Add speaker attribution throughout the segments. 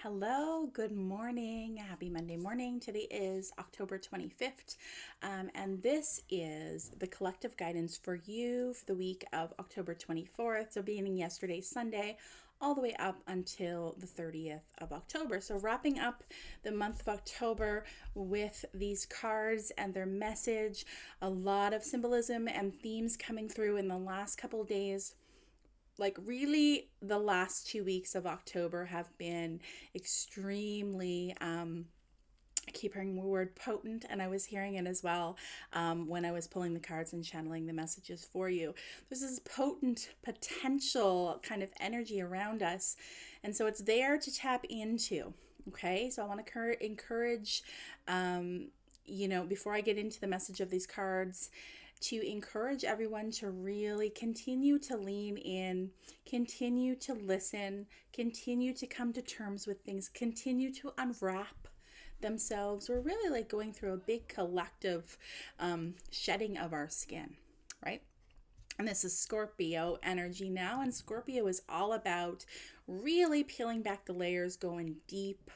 Speaker 1: Hello, good morning. Happy Monday morning. Today is October 25th, and this is the collective guidance for you for the week of October 24th. So, beginning yesterday, Sunday, all the way up until the 30th of October. So, wrapping up the month of October with these cards and their message, a lot of symbolism and themes coming through in the last couple of days. Like, really, the last 2 weeks of October have been extremely I keep hearing the word potent, and I was hearing it as well when I was pulling the cards and channeling the messages for you. There's this potent potential kind of energy around us, and so it's there to tap into. Okay, so I want to encourage, before I get into the message of these cards, to encourage everyone to really continue to lean in, continue to listen, continue to come to terms with things, continue to unwrap themselves. We're really like going through a big collective shedding of our skin, right? And this is Scorpio energy now. And Scorpio is all about really peeling back the layers, going deep,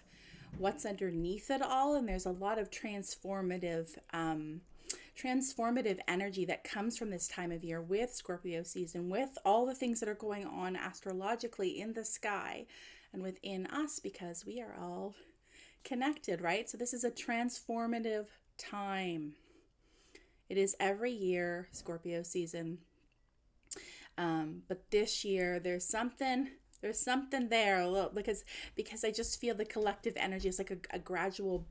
Speaker 1: what's underneath it all. And there's a lot of transformative energy that comes from this time of year with Scorpio season, with all the things that are going on astrologically in the sky and within us, because we are all connected, right? So this is a transformative time. It is every year, Scorpio season. But this year there's something there, a little, because I just feel the collective energy is like a gradual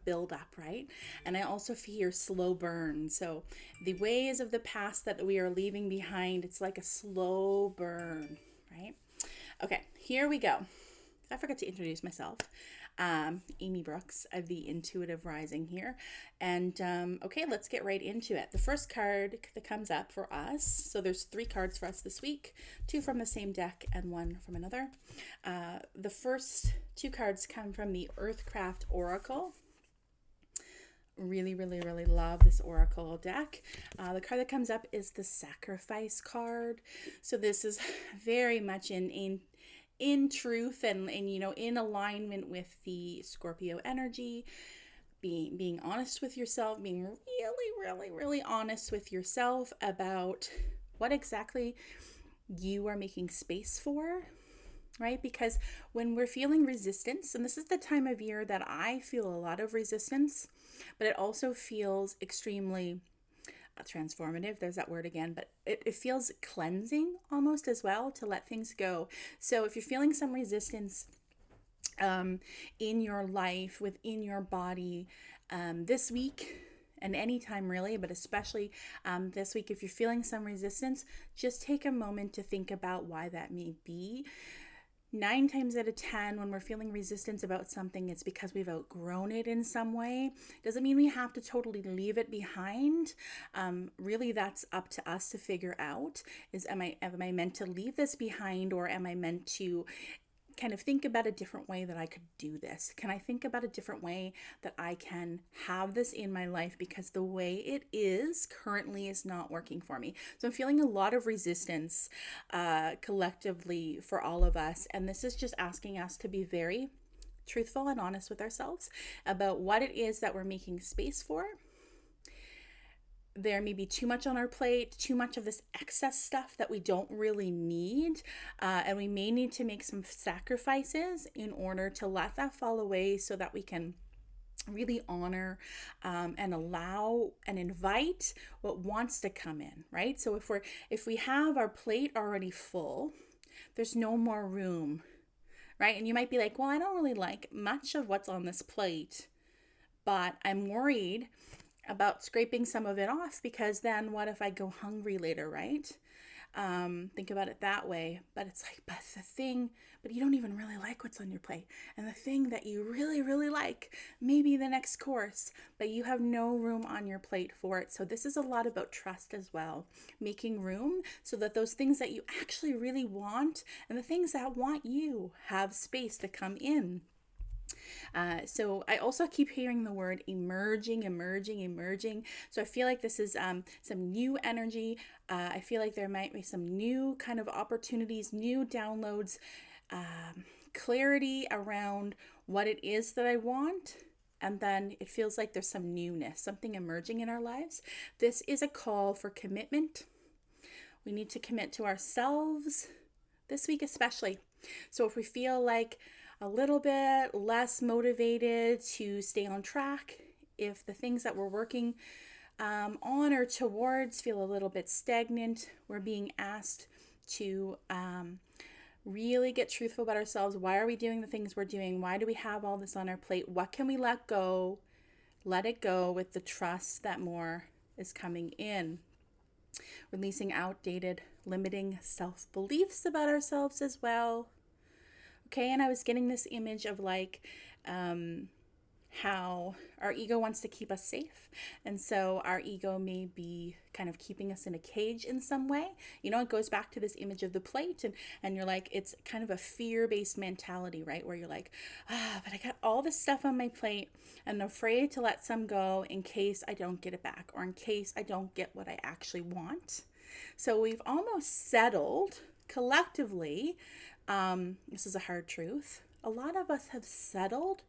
Speaker 1: build up, right? And I also feel slow burn. So the ways of the past that we are leaving behind, it's like a slow burn, right? Okay, here we go. I forgot to introduce myself. Amy Brookes of the Intuitive Rising here. And okay, let's get right into it. The first card that comes up for us, so there's 3 cards for us this week, 2 from the same deck and 1 from another. The first 2 cards come from the Earthcraft Oracle. Really love this oracle deck. The card that comes up is the Sacrifice card. So this is very much in truth and in alignment with the Scorpio energy, being honest with yourself, being really honest with yourself about what exactly you are making space for, right? Because when we're feeling resistance, and this is the time of year that I feel a lot of resistance, but it also feels extremely transformative, there's that word again, but it feels cleansing almost as well to let things go. So if you're feeling some resistance in your life, within your body, this week and anytime really, but especially this week, if you're feeling some resistance, just take a moment to think about why that may be. 9 times out of 10, when we're feeling resistance about something, it's because we've outgrown it in some way. Doesn't mean we have to totally leave it behind. Really, that's up to us to figure out. Am I meant to leave this behind, or am I meant to kind of think about a different way that I could do this? Can I think about a different way that I can have this in my life, because the way it is currently is not working for me? So I'm feeling a lot of resistance collectively for all of us. And this is just asking us to be very truthful and honest with ourselves about what it is that we're making space for. There may be too much on our plate, too much of this excess stuff that we don't really need. And we may need to make some sacrifices in order to let that fall away, so that we can really honor and allow and invite what wants to come in, right? So if we have our plate already full, there's no more room, right? And you might be like, well, I don't really like much of what's on this plate, but I'm worried about scraping some of it off, because then what if I go hungry later, right? Think about it that way. But it's like, but you don't even really like what's on your plate. And the thing that you really like, maybe the next course, but you have no room on your plate for it. So this is a lot about trust as well, making room so that those things that you actually really want and the things that want you have space to come in. So I also keep hearing the word emerging. So I feel like this is some new energy. I feel like there might be some new kind of opportunities, new downloads, clarity around what it is that I want. And then it feels like there's some newness, something emerging in our lives. This is a call for commitment. We need to commit to ourselves this week, especially. So if we feel like a little bit less motivated to stay on track, if the things that we're working on or towards feel a little bit stagnant, we're being asked to really get truthful about ourselves. Why are we doing the things we're doing? Why do we have all this on our plate? What can we let go? Let it go with the trust that more is coming in. Releasing outdated, limiting self-beliefs about ourselves as well. Okay, and I was getting this image of like how our ego wants to keep us safe. And so our ego may be kind of keeping us in a cage in some way. You know, it goes back to this image of the plate, and you're like, it's kind of a fear-based mentality, right? Where you're like, but I got all this stuff on my plate and I'm afraid to let some go in case I don't get it back, or in case I don't get what I actually want. So we've almost settled collectively. This is a hard truth. A lot of us have settled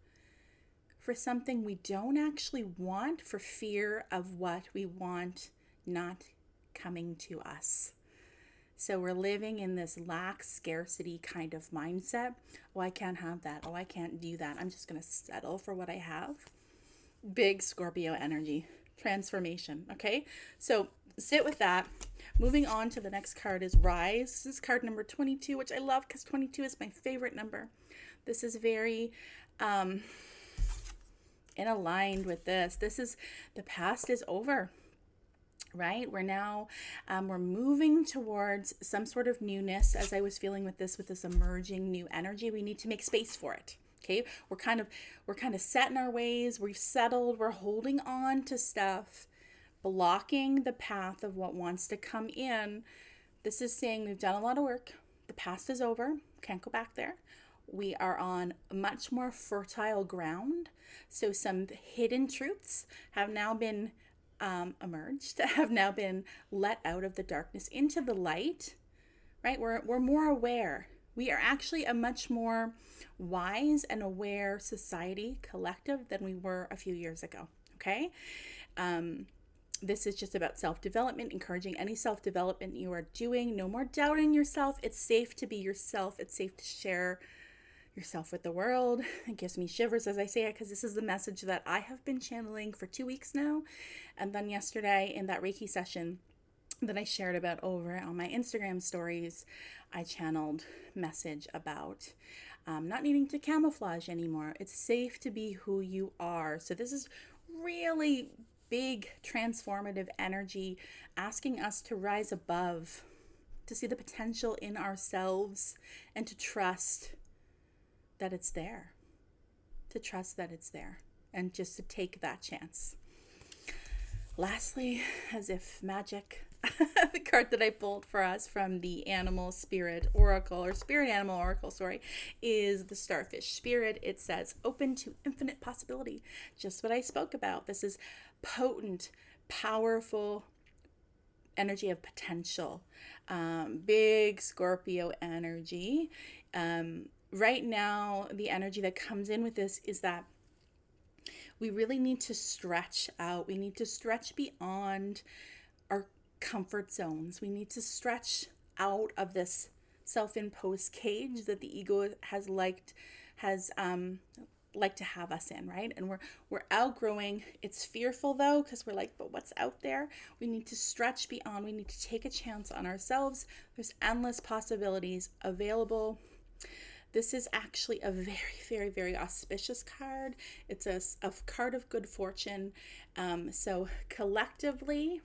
Speaker 1: for something we don't actually want for fear of what we want not coming to us. So we're living in this lack, scarcity kind of mindset. Oh, I can't have that. Oh, I can't do that. I'm just going to settle for what I have. Big Scorpio energy, transformation. Okay, so sit with that. Moving on to the next card is Rise. This is card number 22, which I love because 22 is my favorite number. This is very in aligned with this. This is, the past is over, right? We're now, we're moving towards some sort of newness. As I was feeling with this emerging new energy, we need to make space for it. Okay, we're kind of set in our ways. We've settled. We're holding on to stuff, blocking the path of what wants to come in. This is saying we've done a lot of work. The past is over. Can't go back there. We are on much more fertile ground. So some hidden truths have now been emerged, have now been let out of the darkness into the light, right? We're more aware. We are actually a much more wise and aware society, collective, than we were a few years ago, okay? This is just about self-development, encouraging any self-development you are doing. No more doubting yourself. It's safe to be yourself. It's safe to share yourself with the world. It gives me shivers as I say it, because this is the message that I have been channeling for 2 weeks now. And then yesterday in that Reiki session that I shared about over on my Instagram stories, I channeled message about not needing to camouflage anymore. It's safe to be who you are. So this is really big transformative energy, asking us to rise above, to see the potential in ourselves, and to trust that it's there, and just to take that chance. Lastly, as if magic, the card that I pulled for us from the Animal Spirit Oracle, or Spirit Animal Oracle, is the Starfish Spirit. It says, open to infinite possibility. Just what I spoke about. This is potent, powerful energy of potential. Big Scorpio energy. Right now, the energy that comes in with this is that we really need to stretch out. We need to stretch beyond our comfort zones. We need to stretch out of this self-imposed cage that the ego has liked to have us in, right? And we're outgrowing. It's fearful though, because we're like, but what's out there? We need to stretch beyond. We need to take a chance on ourselves. There's endless possibilities available. This is actually a very, very, very auspicious card. It's a card of good fortune. So collectively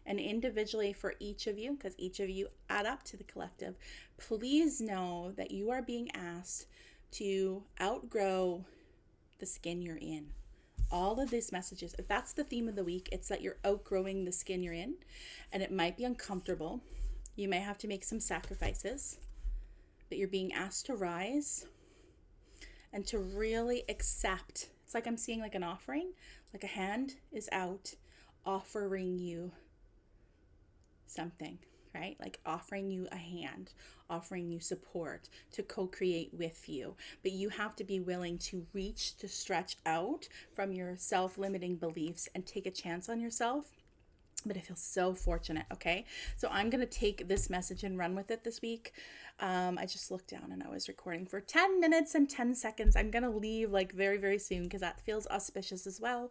Speaker 1: and individually for each of you, because each of you add up to the collective, please know that you are being asked to outgrow the skin you're in. All of these messages, if that's the theme of the week, it's that you're outgrowing the skin you're in, and it might be uncomfortable. You may have to make some sacrifices, but you're being asked to rise and to really accept. It's like I'm seeing like an offering, like a hand is out offering you something, right? Like offering you a hand, offering you support to co-create with you. But you have to be willing to reach, to stretch out from your self-limiting beliefs and take a chance on yourself. But I feel so fortunate. Okay, so I'm gonna take this message and run with it this week. I just looked down and I was recording for 10 minutes and 10 seconds. I'm gonna leave like very, very soon because that feels auspicious as well.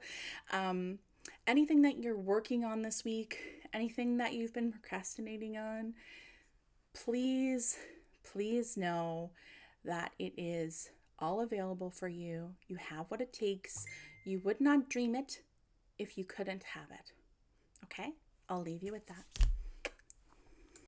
Speaker 1: Anything that you're working on this week, anything that you've been procrastinating on, please, please know that it is all available for you. You have what it takes. You would not dream it if you couldn't have it. Okay, I'll leave you with that.